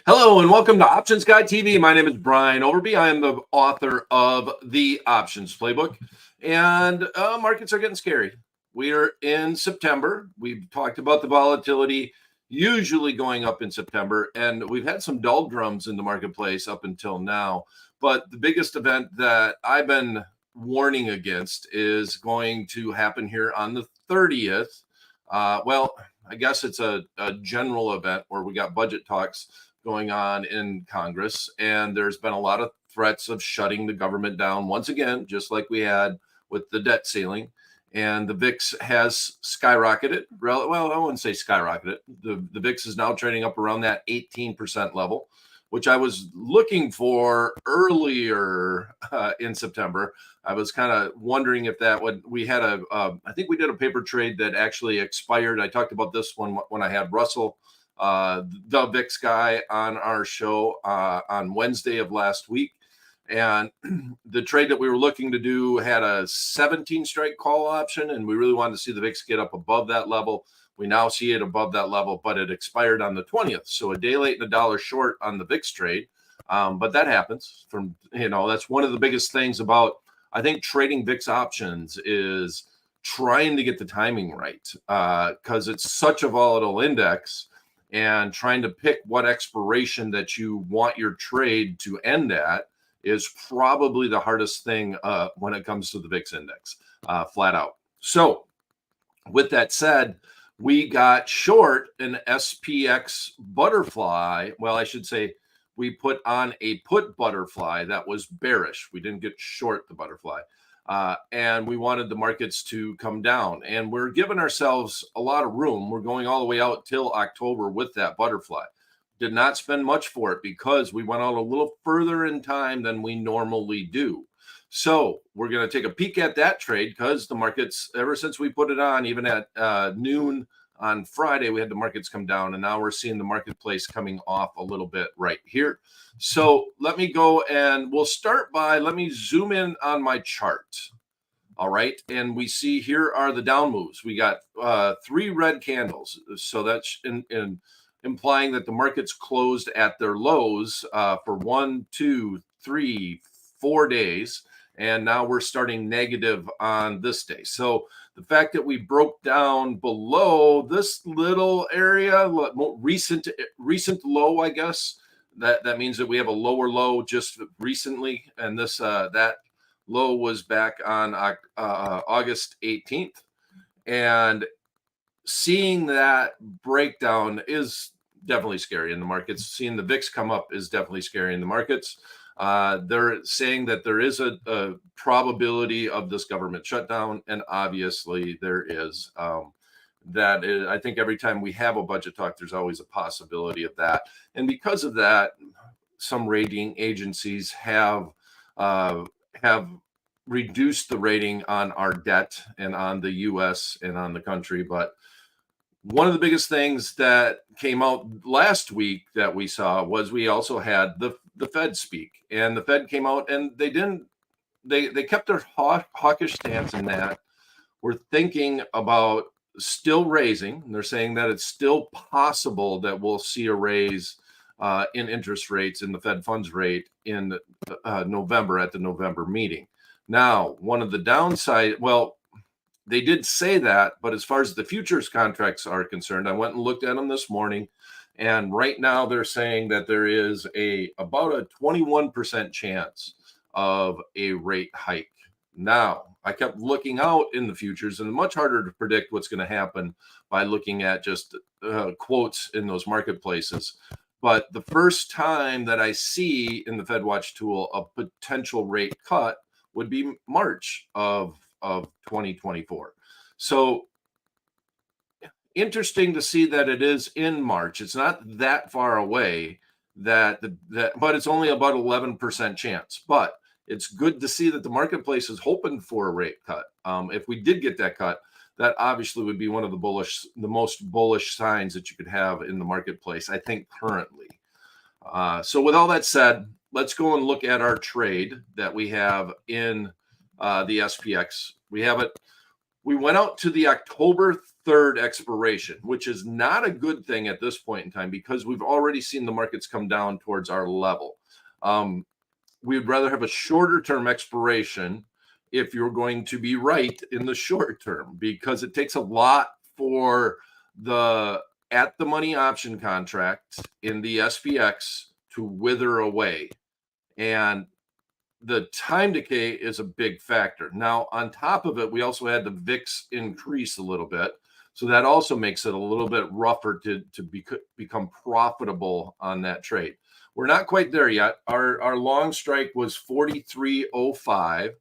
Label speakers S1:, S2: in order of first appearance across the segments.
S1: Hello and welcome to Options Guy TV. My name is Brian Overby. I am the author of the Options Playbook, and markets are getting scary. We are in September. We've talked about the volatility usually going up in September, and we've had some doldrums in the marketplace up until now. But the biggest event that I've been warning against is going to happen here on the 30th. I guess it's a general event where we got budget talks going on in Congress, and there's been a lot of threats of shutting the government down once again, just like we had with the debt ceiling. And the VIX has skyrocketed. Well, I wouldn't say skyrocketed. The VIX is now trading up around that 18% level, which I was looking for earlier in September. I was kind of wondering if that would, we had I think we did a paper trade that actually expired. I talked about this one when I had Russell, the VIX guy, on our show on Wednesday of last week. And the trade that we were looking to do had a 17 strike call option, and we really wanted to see the VIX get up above that level. We now see it above that level, but it expired on the 20th. So a day late and $1 short on the VIX trade. But that happens that's one of the biggest things about, I think, trading VIX options is trying to get the timing right, because it's such a volatile index, and trying to pick what expiration that you want your trade to end at is probably the hardest thing when it comes to the VIX index, flat out. So with that said, we got short an SPX butterfly. Well, I should say we put on a put butterfly that was bearish. We didn't get short the butterfly. And we wanted the markets to come down. And we're giving ourselves a lot of room. We're going all the way out till October with that butterfly. Did not spend much for it because we went out a little further in time than we normally do. So we're going to take a peek at that trade, because the markets, ever since we put it on, even at noon on Friday, we had the markets come down, and now we're seeing the marketplace coming off a little bit right here. So let me go, and we'll start by, let me zoom in on my chart. All right. And we see here are the down moves. We got 3 red candles. So that's implying that the markets closed at their lows for 1, 2, 3, 4 days. And now we're starting negative on this day. So the fact that we broke down below this little area, recent low, I guess, that means that we have a lower low just recently. And this that low was back on August 18th. And seeing that breakdown is definitely scary in the markets. Seeing the VIX come up is definitely scary in the markets. They're saying that there is a probability of this government shutdown, and obviously there is. I think every time we have a budget talk, there's always a possibility of that. And because of that, some rating agencies have reduced the rating on our debt and on the U.S. and on the country. But one of the biggest things that came out last week that we saw was we also had the Fed speak, and the Fed came out and they kept their hawkish stance in that we're thinking about still raising. They're saying that it's still possible that we'll see a raise in interest rates in the Fed funds rate in November at the November meeting. Now, one of the downside, well, they did say that, but as far as the futures contracts are concerned, I went and looked at them this morning, and right now they're saying that there is about a 21% chance of a rate hike. Now, I kept looking out in the futures, and it's much harder to predict what's going to happen by looking at just quotes in those marketplaces. But the first time that I see in the FedWatch tool a potential rate cut would be March of 2024. So interesting to see that it is in March. It's not that far away, but it's only about 11% chance. But it's good to see that the marketplace is hoping for a rate cut. If we did get that cut, that obviously would be one of the most bullish signs that you could have in the marketplace, I think, currently. So with all that said, let's go and look at our trade that we have in the SPX. We have it we went out to the October 3rd expiration, which is not a good thing at this point in time because we've already seen the markets come down towards our level. We'd rather have a shorter term expiration if you're going to be right in the short term, because it takes a lot for the at the money option contract in the SPX to wither away. And the time decay is a big factor. Now, on top of it, we also had the VIX increase a little bit. So that also makes it a little bit rougher to become profitable on that trade. We're not quite there yet. Our long strike was 43.05.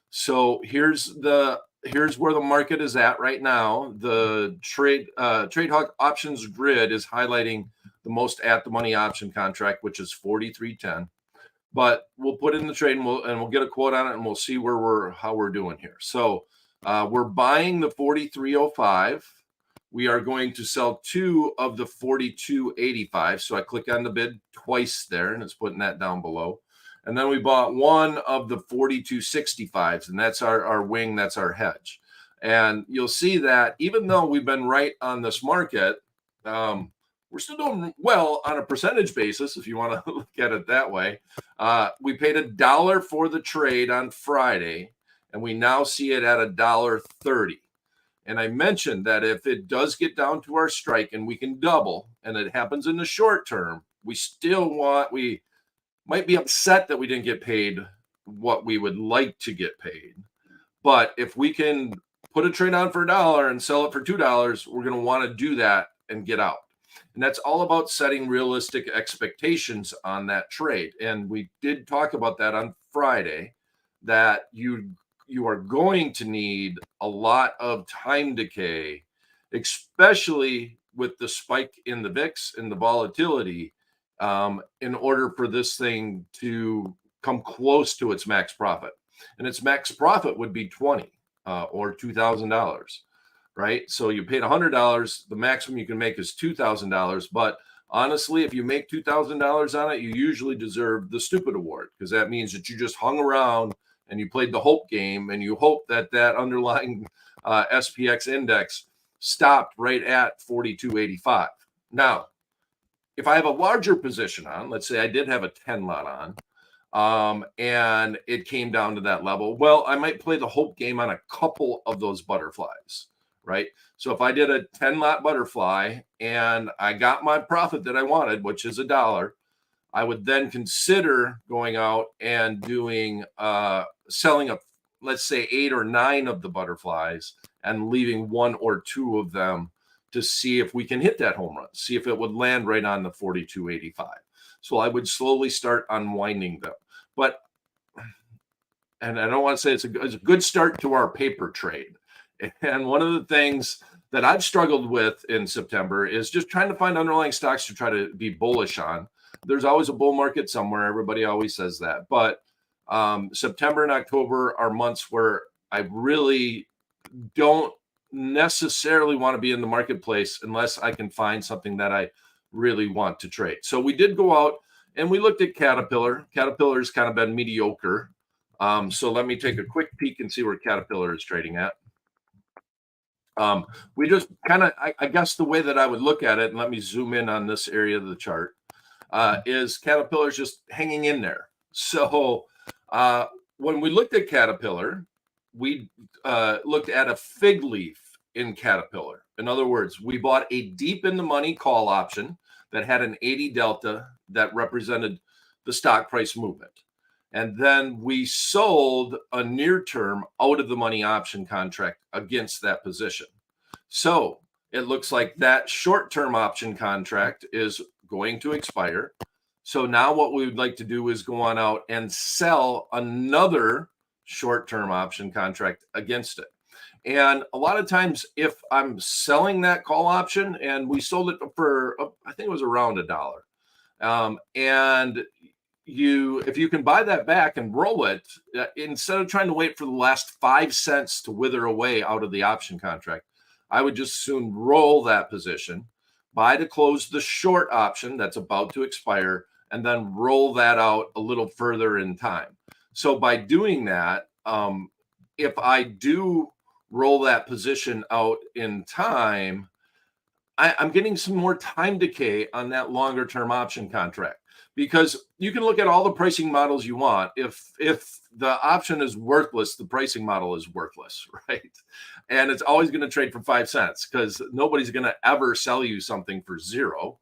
S1: So here's where the market is at right now. The trade hawk options grid is highlighting the most at the money option contract, which is 43.10. But we'll put in the trade and we'll get a quote on it and we'll see how we're doing here. So we're buying the 43.05. We are going to sell 2 of the 42.85. So I click on the bid twice there and it's putting that down below. And then we bought 1 of the 42.65s, and that's our wing, that's our hedge. And you'll see that even though we've been right on this market, we're still doing well on a percentage basis, if you want to look at it that way. We paid $1 for the trade on Friday, and we now see it at $1.30. And I mentioned that if it does get down to our strike and we can double, and it happens in the short term, we might be upset that we didn't get paid what we would like to get paid. But if we can put a trade on for $1 and sell it for $2, we're going to want to do that and get out. And that's all about setting realistic expectations on that trade. And we did talk about that on Friday, that you are going to need a lot of time decay, especially with the spike in the VIX and the volatility, in order for this thing to come close to its max profit. And its max profit would be $20 or $2,000. Right? So you paid $100. The maximum you can make is $2,000. But honestly, if you make $2,000 on it, you usually deserve the stupid award, because that means that you just hung around and you played the hope game and you hope that underlying SPX index stopped right at 42.85. Now, if I have a larger position on, let's say I did have a 10 lot on, and it came down to that level, well, I might play the hope game on a couple of those butterflies. Right. So if I did a 10 lot butterfly and I got my profit that I wanted, which is $1, I would then consider going out and doing selling let's say 8 or 9 of the butterflies and leaving 1 or 2 of them to see if we can hit that home run, see if it would land right on the 42.85. So I would slowly start unwinding them. But, and I don't want to say it's a good start to our paper trade. And one of the things that I've struggled with in September is just trying to find underlying stocks to try to be bullish on. There's always a bull market somewhere. Everybody always says that. But September and October are months where I really don't necessarily want to be in the marketplace unless I can find something that I really want to trade. So we did go out and we looked at Caterpillar. Caterpillar's kind of been mediocre. So let me take a quick peek and see where Caterpillar is trading at. We just kind of, I guess the way that I would look at it, and let me zoom in on this area of the chart, is Caterpillar's just hanging in there. So when we looked at Caterpillar, we looked at a fig leaf in Caterpillar. In other words, we bought a deep in the money call option that had an 80 delta that represented the stock price movement. And then we sold a near term out of the money option contract against that position. So it looks like that short term option contract is going to expire. So now what we would like to do is go on out and sell another short term option contract against it. And a lot of times, if I'm selling that call option, and we sold it for, I think it was around $1. And if you can buy that back and roll it, instead of trying to wait for the last 5 cents to wither away out of the option contract, I would just soon roll that position, buy to close the short option that's about to expire, and then roll that out a little further in time. So by doing that, if I do roll that position out in time, I'm getting some more time decay on that longer term option contract, because you can look at all the pricing models you want. If the option is worthless, the pricing model is worthless, right? And it's always going to trade for 5 cents, because nobody's going to ever sell you something for zero,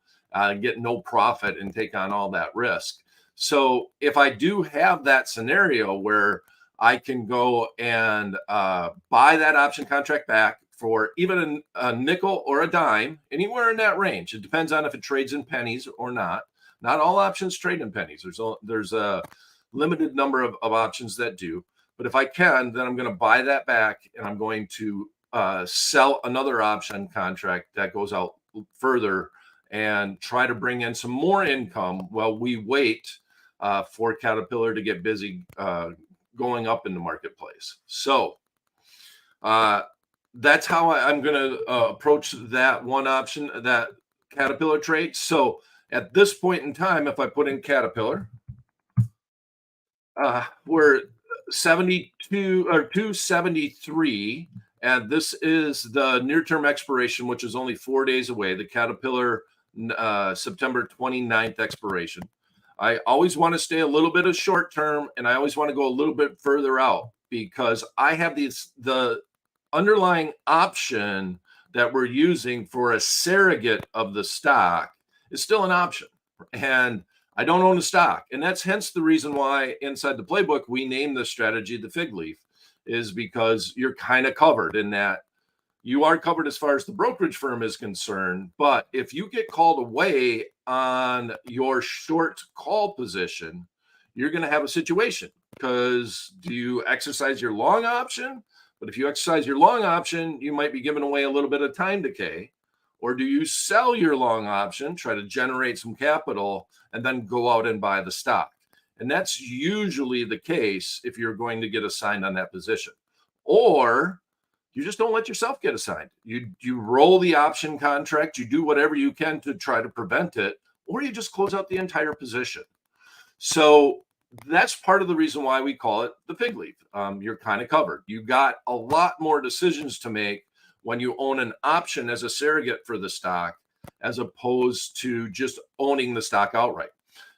S1: get no profit and take on all that risk. So if I do have that scenario where I can go and buy that option contract back for even a nickel or a dime, anywhere in that range. It depends on if it trades in pennies or not. Not all options trade in pennies. There's a limited number of options that do. But if I can, then I'm going to buy that back, and I'm going to sell another option contract that goes out further and try to bring in some more income while we wait for Caterpillar to get busy going up in the marketplace. So that's how I'm going to approach that one option, that Caterpillar trade. So at this point in time, if I put in Caterpillar, we're 72 or 273, and this is the near-term expiration, which is only 4 days away. The Caterpillar September 29th expiration. I always want to stay a little bit of short term, and I always want to go a little bit further out, because I have the underlying option that we're using for a surrogate of the stock is still an option, and I don't own a stock. And that's hence the reason why inside the playbook we name this strategy the fig leaf, is because you're kind of covered in that. You are covered as far as the brokerage firm is concerned, but if you get called away on your short call position, you're going to have a situation, because do you exercise your long option? But if you exercise your long option, you might be giving away a little bit of time decay. Or do you sell your long option, try to generate some capital, and then go out and buy the stock? And that's usually the case if you're going to get assigned on that position. Or you just don't let yourself get assigned. You roll the option contract, you do whatever you can to try to prevent it, or you just close out the entire position. So that's part of the reason why we call it the fig leaf. You're kind of covered. You got a lot more decisions to make when you own an option as a surrogate for the stock, as opposed to just owning the stock outright.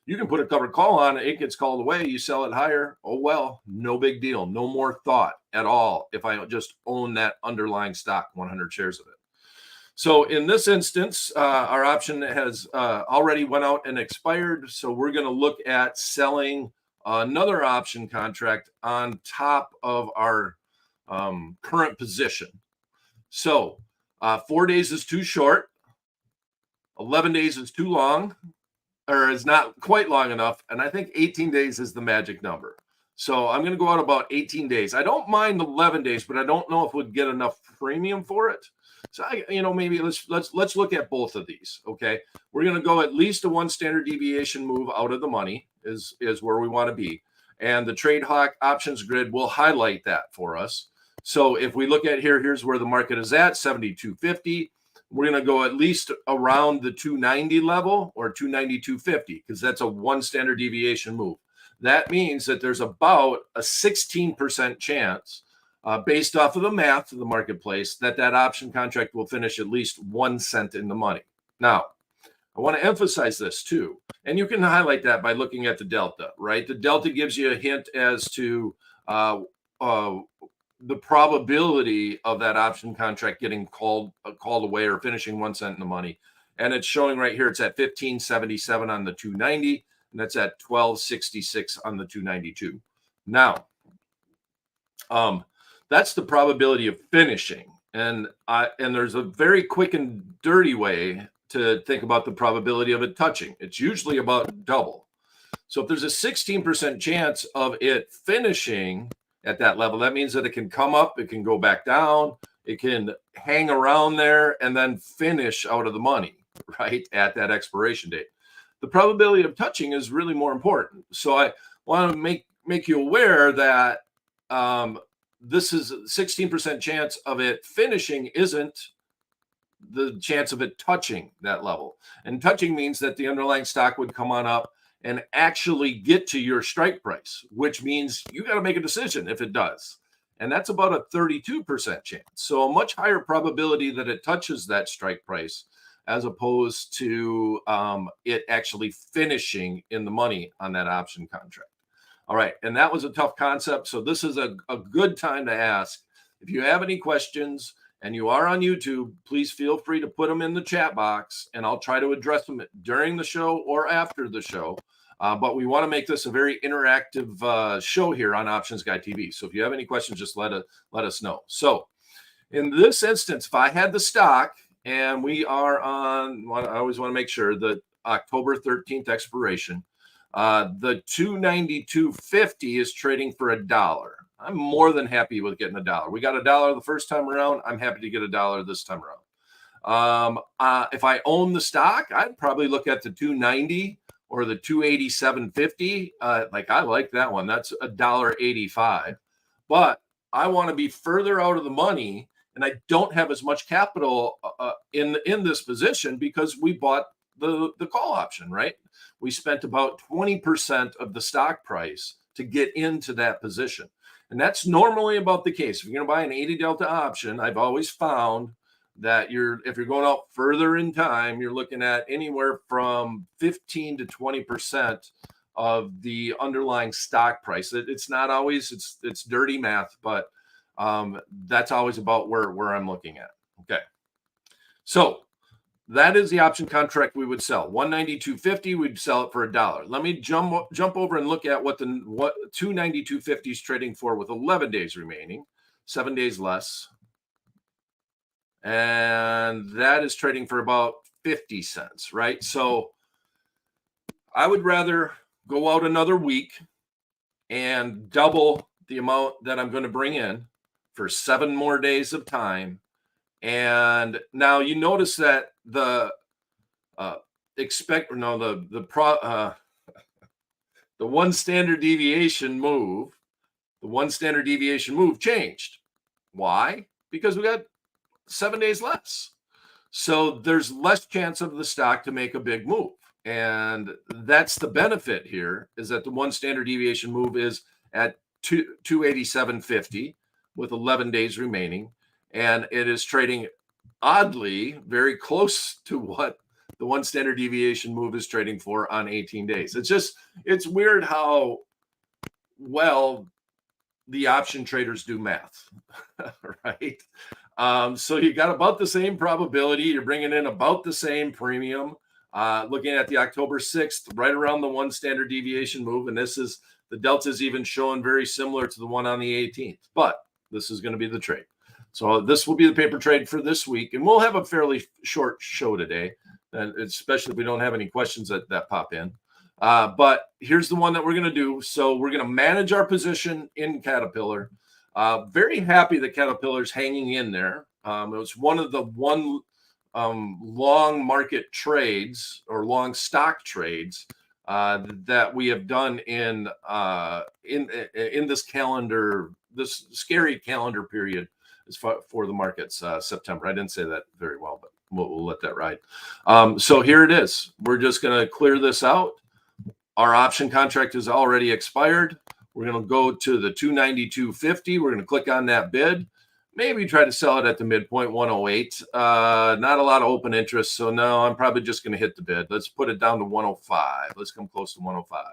S1: You can put a covered call on it, gets called away, you sell it higher. Oh, well, no big deal. No more thought at all if I just own that underlying stock, 100 shares of it. So in this instance, our option has already went out and expired. So we're going to look at selling another option contract on top of our current position. So 4 days is too short. 11 days is too long, or is not quite long enough. And I think 18 days is the magic number. So I'm going to go out about 18 days. I don't mind 11 days, but I don't know if we'd get enough premium for it. So maybe let's look at both of these. Okay, we're going to go at least a 1 standard deviation move out of the money is where we want to be, and the Trade Hawk options grid will highlight that for us. So if we look at here's where the market is at, 72.50. We're going to go at least around the 290 level, or 292.50, because that's a 1 standard deviation move. That means that there's about a 16% chance, based off of the math of the marketplace, that option contract will finish at least 1 cent in the money. Now, I want to emphasize this too, and you can highlight that by looking at the delta, right? The delta gives you a hint as to the probability of that option contract getting called away or finishing 1 cent in the money. And it's showing right here, it's at 1577 on the 290, and that's at 1266 on the 292. Now, that's the probability of finishing. And there's a very quick and dirty way to think about the probability of it touching. It's usually about double. So if there's a 16% chance of it finishing at that level, that means that it can come up, it can go back down, it can hang around there, and then finish out of the money, right, at that expiration date. The probability of touching is really more important. So I want to make you aware that this is a 16% chance of it finishing isn't the chance of it touching that level. And touching means that the underlying stock would come on up and actually get to your strike price, which means you got to make a decision if it does. And that's about a 32% chance. So a much higher probability that it touches that strike price as opposed to it actually finishing in the money on that option contract. All right. And that was a tough concept. So this is a good time to ask. If you have any questions and you are on YouTube, please feel free to put them in the chat box and I'll try to address them during the show or after the show. But we want to make this a very interactive show here on Options Guy TV. So if you have any questions, just let us know. So in this instance, if I had the stock and we are on, I always want to make sure that October 13th expiration, the 292.50 is trading for $1. I'm more than happy with getting $1. We got $1 the first time around. I'm happy to get $1 this time around. If I own the stock, I'd probably look at the 290 or the 287.50. Like I like that one. That's $1.85. But I want to be further out of the money, and I don't have as much capital in this position because we bought the call option, right? We spent about 20% of the stock price to get into that position. And that's normally about the case. If you're going to buy an 80 delta option, I've always found that if you're going out further in time, you're looking at anywhere from 15 to 20% of the underlying stock price. It's not always, it's dirty math, but that's always about where I'm looking at. Okay. So that is the option contract we would sell. 192.50, we'd sell it for $1. Let me jump over and look at what 292.50 is trading for with 11 days remaining, 7 days less. And that is trading for about 50 cents, right? So I would rather go out another week and double the amount that I'm going to bring in for 7 more days of time. And now you notice that the one standard deviation move changed. Why? Because we got 7 days less. So there's less chance of the stock to make a big move. And that's the benefit here, is that the one standard deviation move is at 287.50 with 11 days remaining. And it is trading oddly very close to what the one standard deviation move is trading for on 18 days. It's weird how well the option traders do math, right? So you got about the same probability. You're bringing in about the same premium. Looking at the October 6th, right around the one standard deviation move. And the delta is even showing very similar to the one on the 18th. But this is going to be the trade. So this will be the paper trade for this week. And we'll have a fairly short show today, and especially if we don't have any questions that pop in. But here's the one that we're going to do. So we're going to manage our position in Caterpillar. Very happy that Caterpillar's hanging in there. It was one of the long market trades or long stock trades that we have done in this calendar, this scary calendar period as for the markets, September. I didn't say that very well, but we'll let that ride. So here it is. We're just going to clear this out. Our option contract is already expired. We're going to go to the 292.50. We're going to click on that bid. Maybe try to sell it at the midpoint, 108. Not a lot of open interest. So no, I'm probably just going to hit the bid. Let's put it down to 105. Let's come close to 105.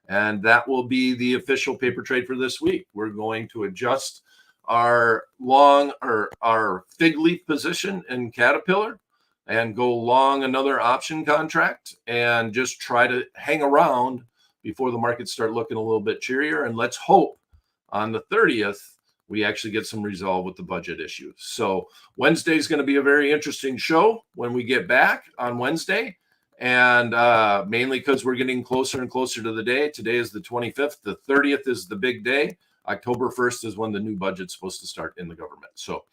S1: And that will be the official paper trade for this week. We're going to adjust our fig leaf position in Caterpillar and go long another option contract and just try to hang around before the markets start looking a little bit cheerier. And let's hope on the 30th, we actually get some resolve with the budget issues. So Wednesday is going to be a very interesting show when we get back on Wednesday. And mainly because we're getting closer and closer to the day. Today is the 25th. The 30th is the big day. October 1st is when the new budget's supposed to start in the government. So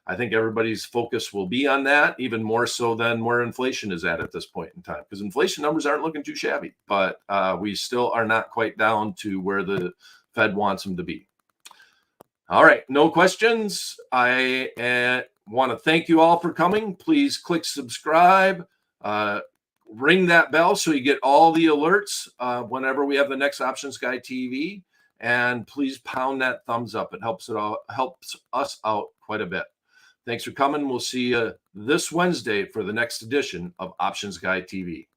S1: I think everybody's focus will be on that, even more so than where inflation is at this point in time, because inflation numbers aren't looking too shabby, but we still are not quite down to where the Fed wants them to be. All right, no questions. I want to thank you all for coming. Please click subscribe, ring that bell so you get all the alerts whenever we have the next Options Guy TV. And please pound that thumbs up. It helps us out quite a bit. Thanks for coming. We'll see you this Wednesday for the next edition of Options Guy TV.